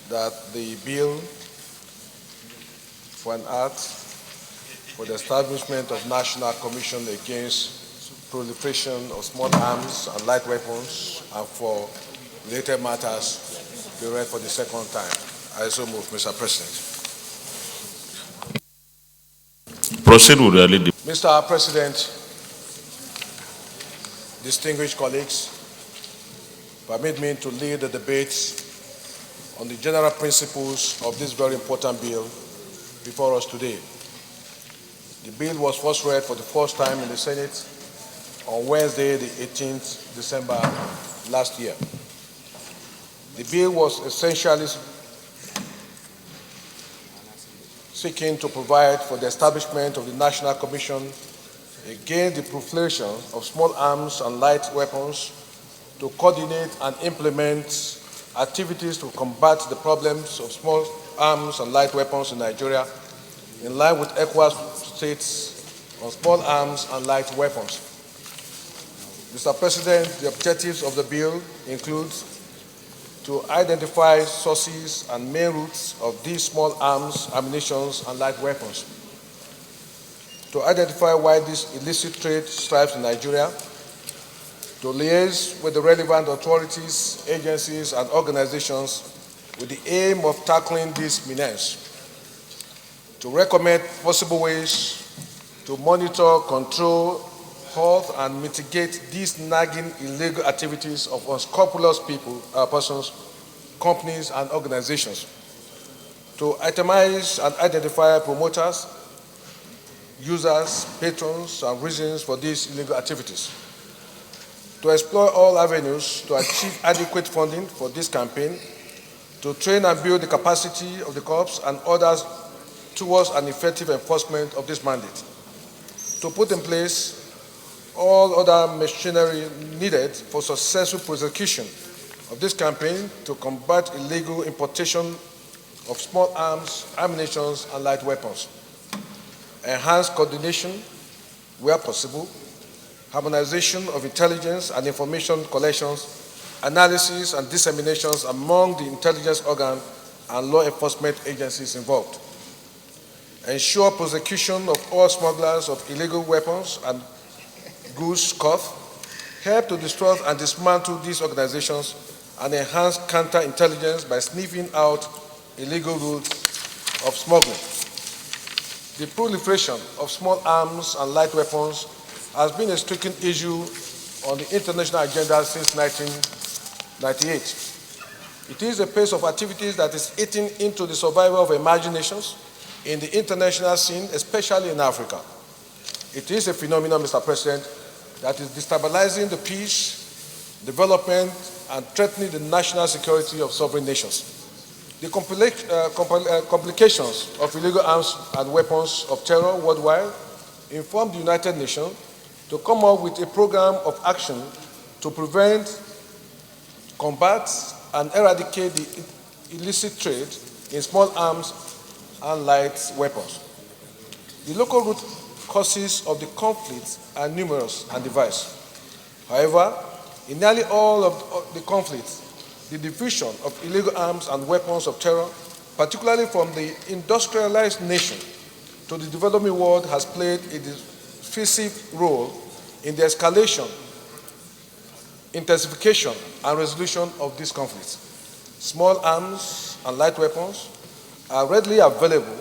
that the bill for an act for the establishment of National Commission against Proliferation of Small Arms and Light Weapons and for related matters be read for the second time. I so move, Mr. President. Proceed with the lead. Mr. President, distinguished colleagues, permit me to lead the debates on the general principles of this very important bill before us today. The bill was first read for the first time in the Senate on Wednesday, the 18th December last year. The bill was essentially seeking to provide for the establishment of the National Commission against the proliferation of small arms and light weapons to coordinate and implement activities to combat the problems of small arms and light weapons in Nigeria in line with ECOWAS states on small arms and light weapons. Mr. President, the objectives of the bill include to identify sources and main routes of these small arms, ammunition, and light weapons, to identify why this illicit trade thrives in Nigeria, to liaise with the relevant authorities, agencies, and organizations with the aim of tackling this menace, to recommend possible ways to monitor, control, halt, and mitigate these nagging illegal activities of unscrupulous persons, companies, and organizations, to itemize and identify promoters, users, patrons, and reasons for these illegal activities, to explore all avenues to achieve adequate funding for this campaign, to train and build the capacity of the corps and others towards an effective enforcement of this mandate, to put in place all other machinery needed for successful prosecution of this campaign to combat illegal importation of small arms, ammunition, and light weapons, enhance coordination where possible, harmonization of intelligence and information collections, analysis, and disseminations among the intelligence organ and law enforcement agencies involved, ensure prosecution of all smugglers of illegal weapons and goods caught, help to destroy and dismantle these organizations, and enhance counterintelligence by sniffing out illegal routes of smuggling. The proliferation of small arms and light weapons has been a striking issue on the international agenda since 1998. It is a pace of activities that is eating into the survival of emerging nations in the international scene, especially in Africa. It is a phenomenon, Mr. President, that is destabilizing the peace, development, and threatening the national security of sovereign nations. The complications of illegal arms and weapons of terror worldwide informed the United Nations to come up with a program of action to prevent, combat, and eradicate the illicit trade in small arms and light weapons. The local root causes of the conflict are numerous and diverse. However, in nearly all of the conflicts, the diffusion of illegal arms and weapons of terror, particularly from the industrialized nation to the developing world, has played a decisive role in the escalation, intensification, and resolution of these conflicts. Small arms and light weapons are readily available,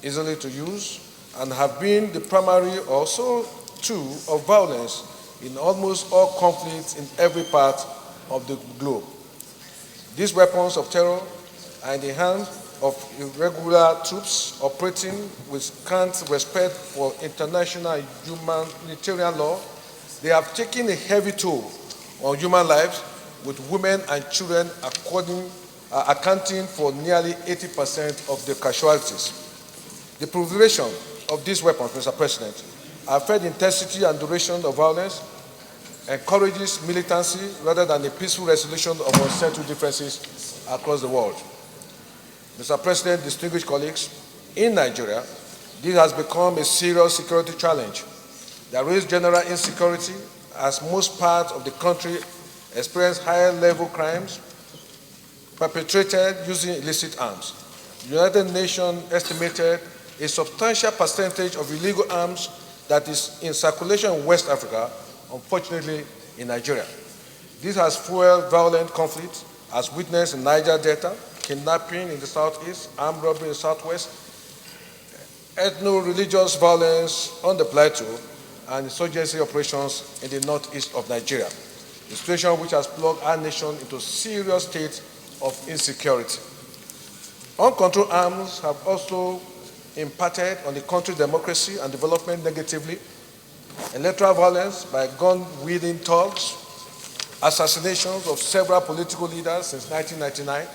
easily to use, and have been the primary also tool of violence in almost all conflicts in every part of the globe. These weapons of terror are in the hands of irregular troops operating with scant respect for international humanitarian law. They have taken a heavy toll on human lives, with women and children accounting for nearly 80% of the casualties. The proliferation of these weapons, Mr. President, affect the intensity and duration of violence, encourages militancy rather than a peaceful resolution of unsettled differences across the world. Mr. President, distinguished colleagues, in Nigeria, this has become a serious security challenge. There is general insecurity as most parts of the country experience higher level crimes, perpetrated using illicit arms. The United Nations estimated a substantial percentage of illegal arms that is in circulation in West Africa, unfortunately in Nigeria. This has fueled violent conflict, as witnessed in Niger Delta, kidnapping in the southeast, armed robbery in the southwest, ethno-religious violence on the plateau, and insurgency operations in the northeast of Nigeria, a situation which has plunged our nation into a serious state of insecurity. Uncontrolled arms have also impacted on the country's democracy and development negatively. Electoral violence by gun-wielding thugs, assassinations of several political leaders since 1999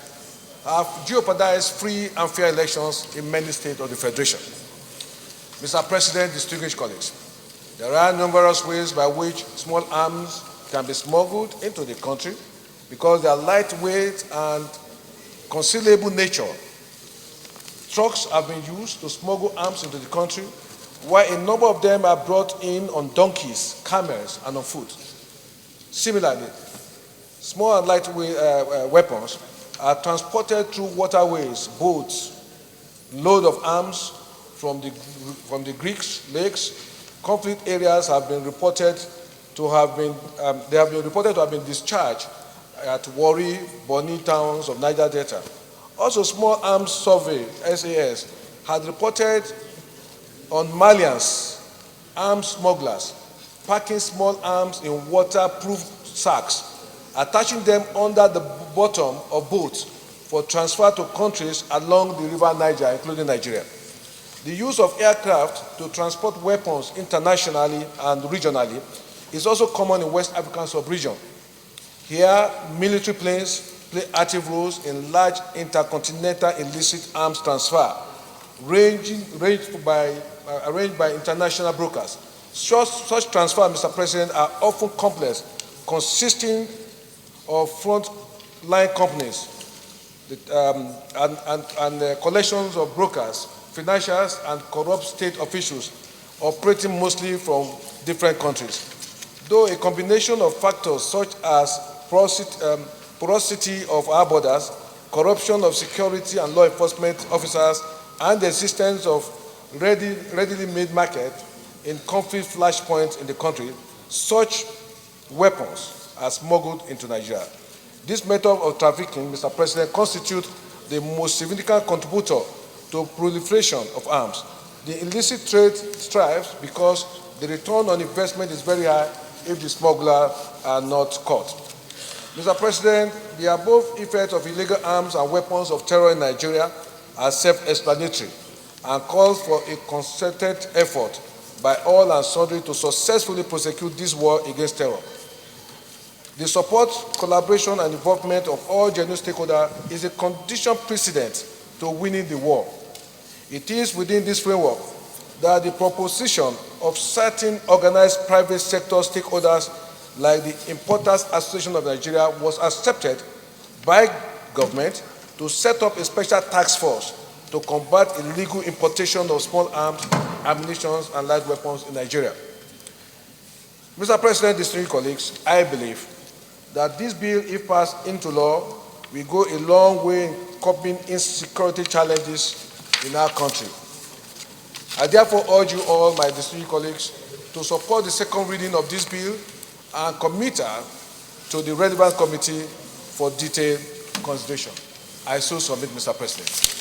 have jeopardized free and fair elections in many states of the Federation. Mr. President, distinguished colleagues, there are numerous ways by which small arms can be smuggled into the country because they are lightweight and concealable nature. Trucks have been used to smuggle arms into the country, while a number of them are brought in on donkeys, camels, and on foot. Similarly, small and lightweight weapons are transported through waterways, boats, loads of arms from the Greek lakes. Conflict areas have been reported to have been discharged at Warri, Bonny towns of Niger Delta. Also, Small Arms Survey (SAS) had reported on Malians, arms smugglers, packing small arms in waterproof sacks, attaching them under the bottom of boats for transfer to countries along the river Niger, including Nigeria. The use of aircraft to transport weapons internationally and regionally is also common in West African sub-region. Here, military planes play active roles in large intercontinental illicit arms transfer, arranged by international brokers. Such transfers, Mr. President, are often complex, consisting of front-line companies and collections of brokers, financiers, and corrupt state officials operating mostly from different countries. Though a combination of factors such as porosity of our borders, corruption of security and law enforcement officers, and the existence of readily made market in conflict flashpoints in the country, such weapons are smuggled into Nigeria. This method of trafficking, Mr. President, constitutes the most significant contributor to proliferation of arms. The illicit trade thrives because the return on investment is very high if the smugglers are not caught. Mr. President, the above effects of illegal arms and weapons of terror in Nigeria are self-explanatory and calls for a concerted effort by all and sundry to successfully prosecute this war against terror. The support, collaboration, and involvement of all genuine stakeholders is a condition precedent to winning the war. It is within this framework that the proposition of certain organized private sector stakeholders like the Importers Association of Nigeria was accepted by government to set up a special task force to combat illegal importation of small arms, ammunition, and light weapons in Nigeria. Mr. President, distinguished colleagues, I believe that this bill, if passed into law, will go a long way in coping insecurity challenges in our country. I therefore urge you all, my distinguished colleagues, to support the second reading of this bill and commit her to the relevant committee for detailed consideration. I so submit, Mr. President.